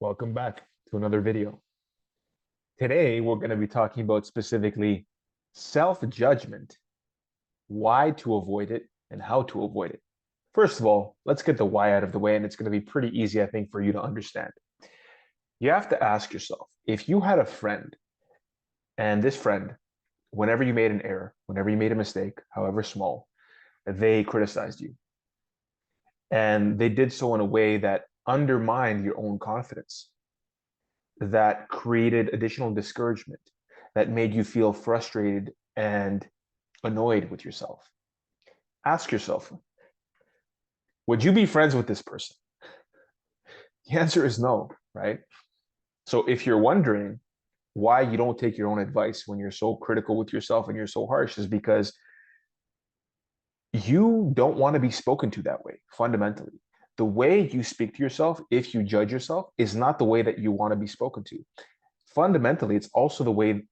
Welcome back to another video. Today, we're going to be talking about specifically self-judgment, why to avoid it, and how to avoid it. First of all, let's get the why out of the way, and it's going to be pretty easy, I think, for you to understand. You have to ask yourself, if you had a friend, and this friend, whenever you made an error, whenever you made a mistake, however small, they criticized you, and they did so in a way that undermined your own confidence, that created additional discouragement, that made you feel frustrated and annoyed with yourself. Ask yourself, would you be friends with this person? The answer is no, right? So if you're wondering why you don't take your own advice when you're so critical with yourself and you're so harsh, is because you don't want to be spoken to that way, fundamentally. The way you speak to yourself, if you judge yourself, is not the way that you want to be spoken to. Fundamentally, it's also the way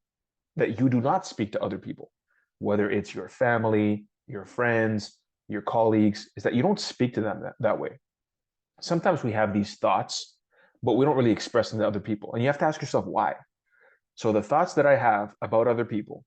that you do not speak to other people, whether it's your family, your friends, your colleagues, is that you don't speak to them that way. Sometimes we have these thoughts, but we don't really express them to other people. And you have to ask yourself why. So the thoughts that I have about other people,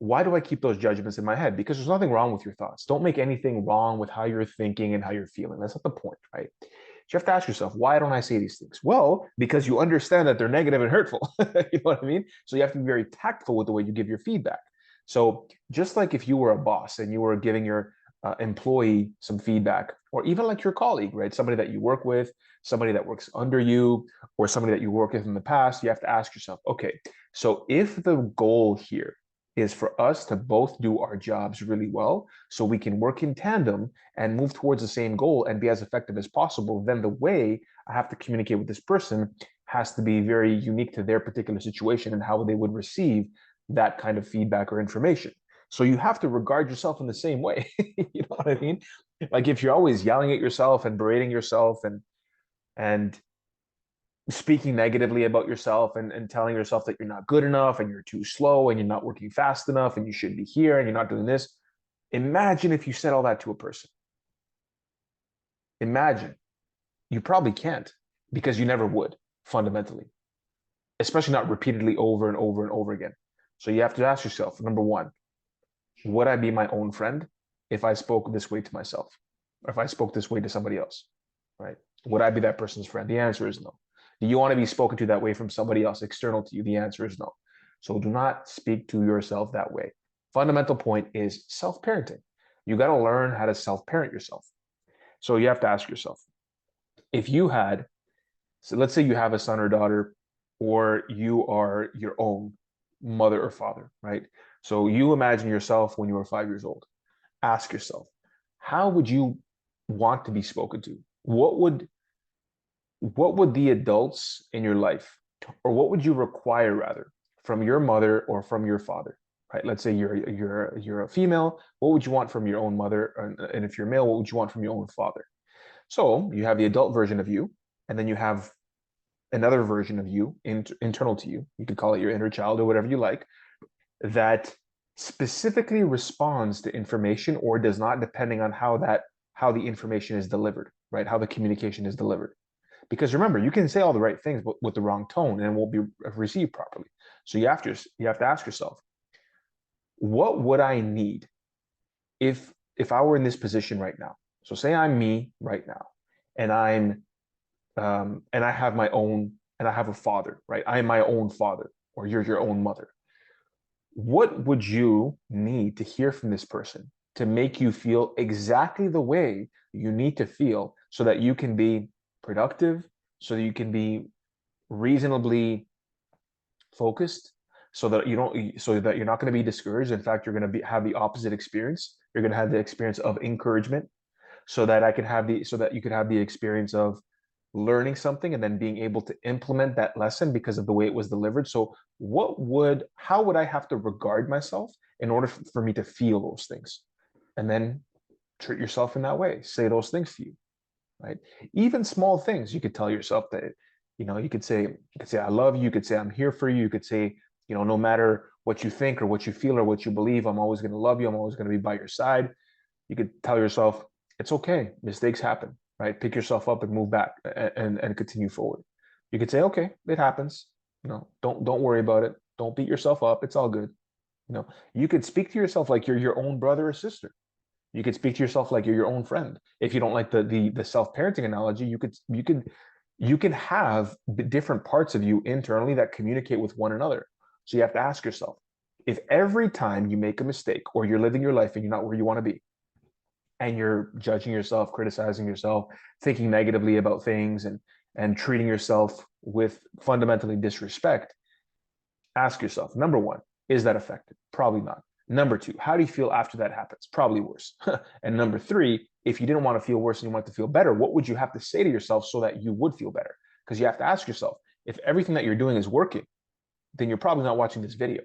why do I keep those judgments in my head? Because there's nothing wrong with your thoughts. Don't make anything wrong with how you're thinking and how you're feeling. That's not the point, right? You have to ask yourself, why don't I say these things? Well, because you understand that they're negative and hurtful. You know what I mean? So you have to be very tactful with the way you give your feedback. So just like if you were a boss and you were giving your employee some feedback, or even like your colleague, right? Somebody that you work with, somebody that works under you, or somebody that you worked with in the past, you have to ask yourself, okay, so if the goal here is for us to both do our jobs really well so we can work in tandem and move towards the same goal and be as effective as possible, then the way I have to communicate with this person has to be very unique to their particular situation and how they would receive that kind of feedback or information. So you have to regard yourself in the same way. You know what I mean? Like if you're always yelling at yourself and berating yourself and speaking negatively about yourself and telling yourself that you're not good enough and you're too slow and you're not working fast enough and you should be here and you're not doing this. Imagine if you said all that to a person. Imagine. You probably can't, because you never would, fundamentally, especially not repeatedly over and over and over again. So you have to ask yourself, number one, would I be my own friend if I spoke this way to myself? Or if I spoke this way to somebody else, right? Would I be that person's friend? The answer is no. Do you want to be spoken to that way from somebody else external to you? The answer is no. So do not speak to yourself that way. Fundamental point is self-parenting. You got to learn how to self-parent yourself. So you have to ask yourself, if you had, so let's say you have a son or daughter, or you are your own mother or father, right? So you imagine yourself when you were 5 years old. Ask yourself, how would you want to be spoken to? What would the adults in your life, or what would you require rather, from your mother or from your father, right? Let's say you're a female. What would you want from your own mother? And if you're male, what would you want from your own father? So you have the adult version of you, and then you have another version of you internal to you. You could call it your inner child or whatever you like, that specifically responds to information or does not, depending on how the information is delivered, right? How the communication is delivered. Because remember, you can say all the right things, but with the wrong tone, and it won't be received properly. So you have to ask yourself, what would I need if I were in this position right now? So say I'm me right now, and and I have my own, and I have a father, right? I am my own father, or you're your own mother. What would you need to hear from this person to make you feel exactly the way you need to feel so that you can be productive, so that you can be reasonably focused, so that you're not going to be discouraged. In fact, you're going to have the opposite experience. You're going to have the experience of encouragement, so that you could have the experience of learning something and then being able to implement that lesson because of the way it was delivered. So how would I have to regard myself in order for me to feel those things? And then treat yourself in that way. Say those things to you, right? Even small things, you could tell yourself that, you could say, I love you. You could say, I'm here for you. You could say, no matter what you think or what you feel or what you believe, I'm always going to love you. I'm always going to be by your side. You could tell yourself, it's okay. Mistakes happen, right? Pick yourself up and move back and continue forward. You could say, okay, it happens. Don't worry about it. Don't beat yourself up. It's all good. You could speak to yourself like you're your own brother or sister. You could speak to yourself like you're your own friend. If you don't like the self-parenting analogy, you can have different parts of you internally that communicate with one another. So you have to ask yourself, if every time you make a mistake or you're living your life and you're not where you want to be, and you're judging yourself, criticizing yourself, thinking negatively about things, and treating yourself with fundamentally disrespect, ask yourself, number one, is that effective? Probably not. Number two, how do you feel after that happens? Probably worse. And number three, if you didn't want to feel worse and you want to feel better, what would you have to say to yourself so that you would feel better? Because you have to ask yourself, if everything that you're doing is working, then you're probably not watching this video.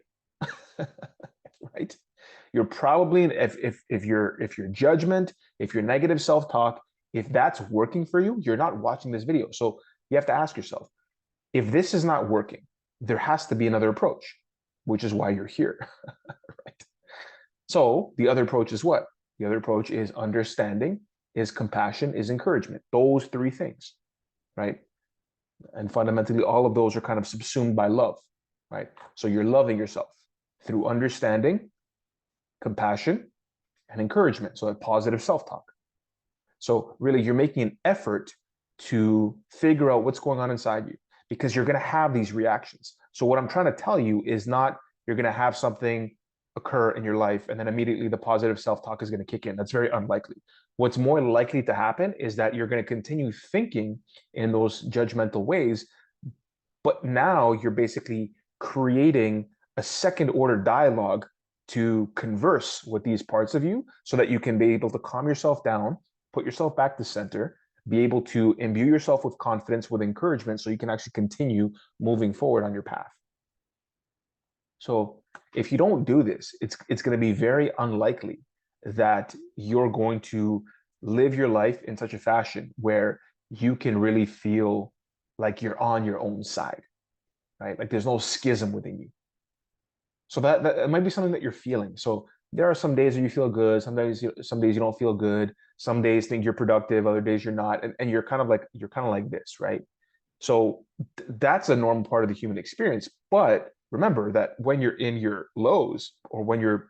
Right? You're probably, if your judgment, if your negative self-talk, if that's working for you, you're not watching this video. So you have to ask yourself, if this is not working, there has to be another approach, which is why you're here. Right? So the other approach is what? The other approach is understanding, is compassion, is encouragement. Those three things, right? And fundamentally, all of those are kind of subsumed by love, right? So you're loving yourself through understanding, compassion, and encouragement. So a positive self-talk. So really, you're making an effort to figure out what's going on inside you, because you're going to have these reactions. So what I'm trying to tell you is not you're going to have something occur in your life and then immediately the positive self-talk is going to kick in. That's very unlikely. What's more likely to happen is that you're going to continue thinking in those judgmental ways, but now you're basically creating a second order dialogue to converse with these parts of you so that you can be able to calm yourself down, put yourself back to center, be able to imbue yourself with confidence, with encouragement, so you can actually continue moving forward on your path. So if you don't do this, it's going to be very unlikely that you're going to live your life in such a fashion where you can really feel like you're on your own side, right? Like there's no schism within you. So that might be something that you're feeling. So there are some days where you feel good, some days you don't feel good, some days think you're productive, other days you're not, and you're kind of like this, right? So that's a normal part of the human experience. But remember that when you're in your lows, or when you're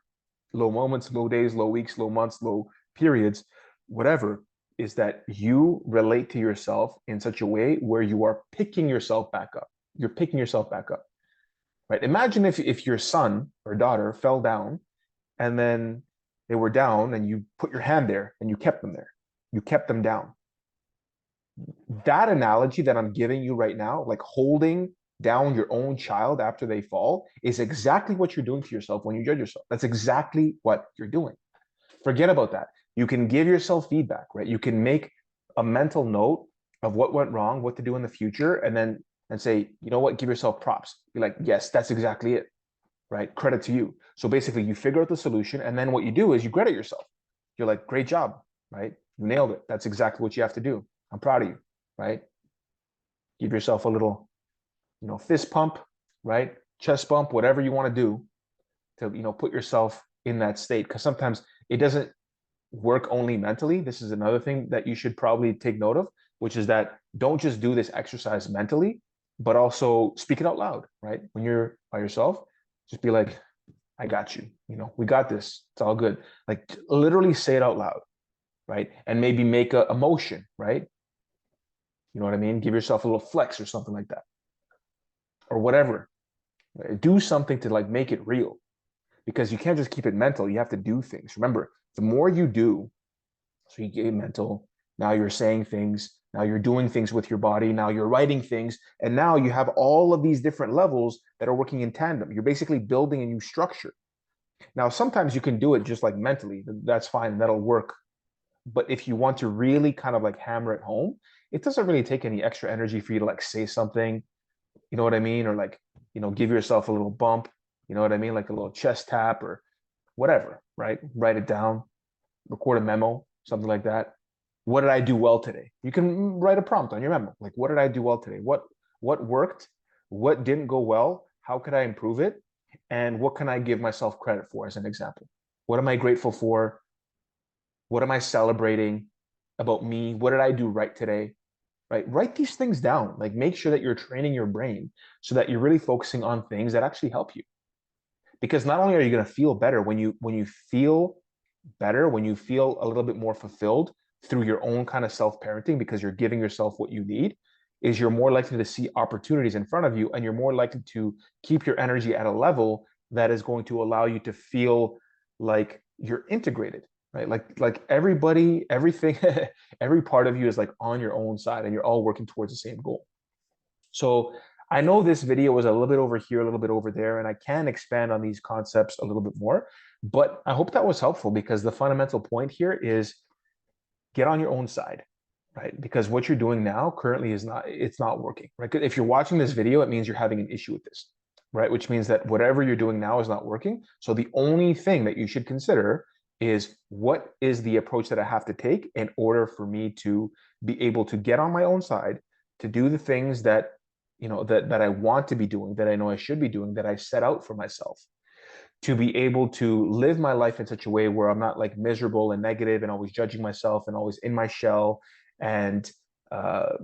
low moments, low days, low weeks, low months, low periods, whatever, is that you relate to yourself in such a way where you are picking yourself back up. You're picking yourself back up, right? Imagine if your son or daughter fell down and then they were down and you put your hand there and you kept them there. You kept them down. That analogy that I'm giving you right now, like holding down your own child after they fall, is exactly what you're doing to yourself when you judge yourself. That's exactly what you're doing. Forget about that. You can give yourself feedback, right? You can make a mental note of what went wrong, what to do in the future, and say, you know what, give yourself props. Be like, yes, that's exactly it, right? Credit to you. So basically, you figure out the solution, and then what you do is you credit yourself. You're like, great job, right? You nailed it. That's exactly what you have to do. I'm proud of you, right? Give yourself a little, fist pump, right? Chest bump, whatever you want to do to, put yourself in that state. Because sometimes it doesn't work only mentally. This is another thing that you should probably take note of, which is that don't just do this exercise mentally, but also speak it out loud, right? When you're by yourself, just be like, I got you. We got this. It's all good. Like literally say it out loud, right? And maybe make a motion, right? You know what I mean? Give yourself a little flex or something like that, or whatever. Right? Do something to like make it real, because you can't just keep it mental. You have to do things. Remember, the more you do, so you get mental. Now you're saying things. Now you're doing things with your body. Now you're writing things. And now you have all of these different levels that are working in tandem. You're basically building a new structure. Now, sometimes you can do it just like mentally. That's fine. That'll work. But if you want to really kind of like hammer it home, it doesn't really take any extra energy for you to like say something, you know what I mean? Or like, give yourself a little bump, you know what I mean? Like a little chest tap or whatever, right? Write it down, record a memo, something like that. What did I do well today? You can write a prompt on your memo. Like, what did I do well today? What worked? What didn't go well? How could I improve it? And what can I give myself credit for as an example? What am I grateful for? What am I celebrating about me? What did I do right today? right? Write these things down. Like make sure that you're training your brain so that you're really focusing on things that actually help you. Because not only are you going to feel better when you feel better, when you feel a little bit more fulfilled through your own kind of self-parenting because you're giving yourself what you need, is you're more likely to see opportunities in front of you and you're more likely to keep your energy at a level that is going to allow you to feel like you're integrated, right? Like everybody, everything, every part of you is like on your own side and you're all working towards the same goal. So I know this video was a little bit over here, a little bit over there, and I can expand on these concepts a little bit more, but I hope that was helpful because the fundamental point here is get on your own side, right? Because what you're doing now currently it's not working, right? If you're watching this video, it means you're having an issue with this, right? Which means that whatever you're doing now is not working. So the only thing that you should consider is what is the approach that I have to take in order for me to be able to get on my own side, to do the things that that I want to be doing, that I know I should be doing, that I set out for myself, to be able to live my life in such a way where I'm not like miserable and negative and always judging myself and always in my shell. And uh,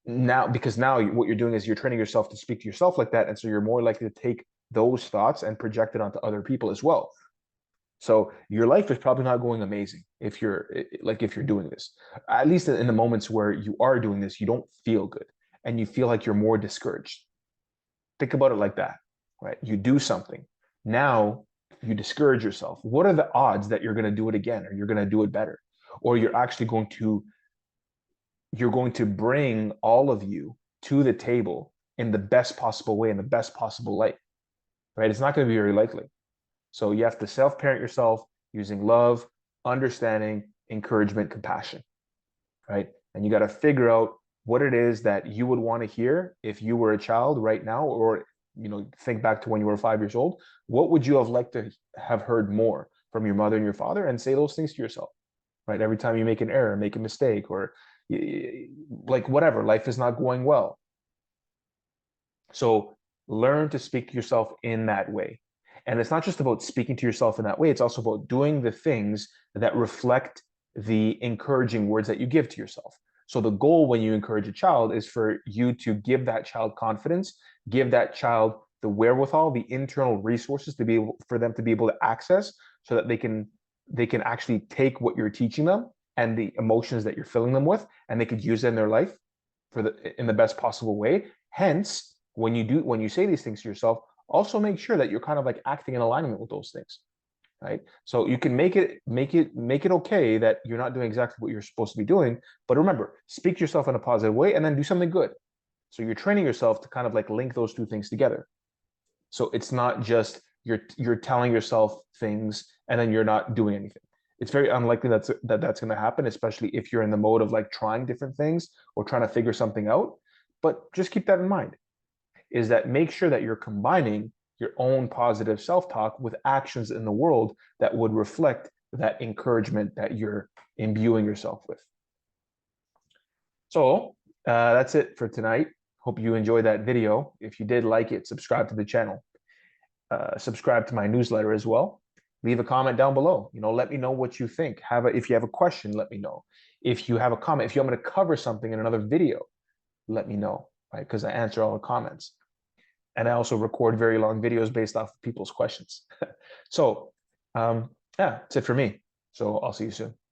now what you're doing is you're training yourself to speak to yourself like that. And so you're more likely to take those thoughts and project it onto other people as well. So your life is probably not going amazing if you're doing this. At least in the moments where you are doing this, you don't feel good and you feel like you're more discouraged. Think about it like that, right? You do something. Now you discourage yourself. What are the odds that you're going to do it again or you're going to do it better? Or you're going to bring all of you to the table in the best possible way, in the best possible light, right? It's not going to be very likely. So you have to self-parent yourself using love, understanding, encouragement, compassion, right? And you got to figure out what it is that you would want to hear if you were a child right now, or think back to when you were 5 years old. What would you have liked to have heard more from your mother and your father, and say those things to yourself, right? Every time you make an error, make a mistake, or like whatever, life is not going well. So learn to speak to yourself in that way. And it's not just about speaking to yourself in that way, it's also about doing the things that reflect the encouraging words that you give to yourself. So the goal when you encourage a child is for you to give that child confidence, give that child the wherewithal, the internal resources to be able for them to be able to access, so that they can actually take what you're teaching them and the emotions that you're filling them with, and they could use it in their life in the best possible way. Hence, when you say these things to yourself, also make sure that you're kind of like acting in alignment with those things, right? So you can make it okay that you're not doing exactly what you're supposed to be doing, but remember, speak to yourself in a positive way and then do something good. So you're training yourself to kind of like link those two things together. So it's not just you're telling yourself things and then you're not doing anything. It's very unlikely that's going to happen, especially if you're in the mode of like trying different things or trying to figure something out. But just keep that in mind, is that make sure that you're combining your own positive self-talk with actions in the world that would reflect that encouragement that you're imbuing yourself with. So that's it for tonight. Hope you enjoyed that video. If you did like it, subscribe to the channel. Subscribe to my newsletter as well. Leave a comment down below. Let me know what you think. If you have a question, let me know. If you have a comment, if you want me to cover something in another video, let me know, right? Because I answer all the comments. And I also record very long videos based off of people's questions. So yeah, that's it for me. So I'll see you soon.